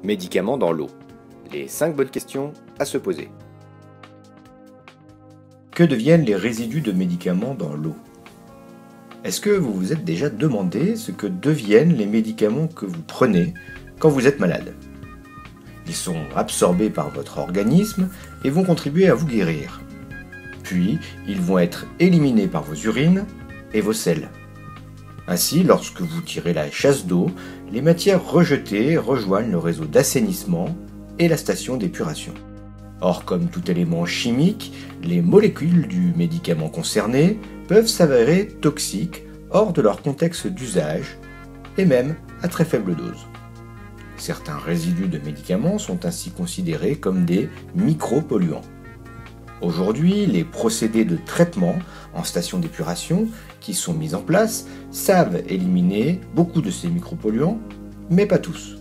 Médicaments dans l'eau. Les 5 bonnes questions à se poser. Que deviennent les résidus de médicaments dans l'eau? Est-ce que vous vous êtes déjà demandé ce que deviennent les médicaments que vous prenez quand vous êtes malade? Ils sont absorbés par votre organisme et vont contribuer à vous guérir. Puis, ils vont être éliminés par vos urines et vos selles. Ainsi, lorsque vous tirez la chasse d'eau, les matières rejetées rejoignent le réseau d'assainissement et la station d'épuration. Or, comme tout élément chimique, les molécules du médicament concerné peuvent s'avérer toxiques hors de leur contexte d'usage et même à très faible dose. Certains résidus de médicaments sont ainsi considérés comme des micropolluants. Aujourd'hui, les procédés de traitement en station d'épuration qui sont mis en place savent éliminer beaucoup de ces micropolluants, mais pas tous.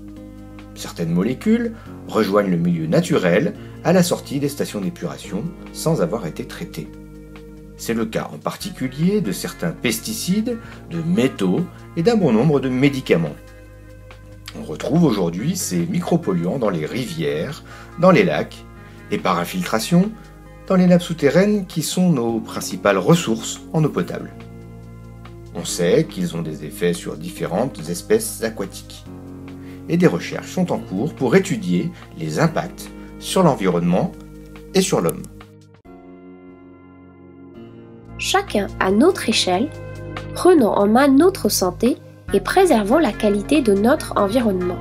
Certaines molécules rejoignent le milieu naturel à la sortie des stations d'épuration sans avoir été traitées. C'est le cas en particulier de certains pesticides, de métaux et d'un bon nombre de médicaments. On retrouve aujourd'hui ces micropolluants dans les rivières, dans les lacs et par infiltration dans les nappes souterraines qui sont nos principales ressources en eau potable. On sait qu'ils ont des effets sur différentes espèces aquatiques. Et des recherches sont en cours pour étudier les impacts sur l'environnement et sur l'homme. Chacun à notre échelle, prenons en main notre santé et préservons la qualité de notre environnement.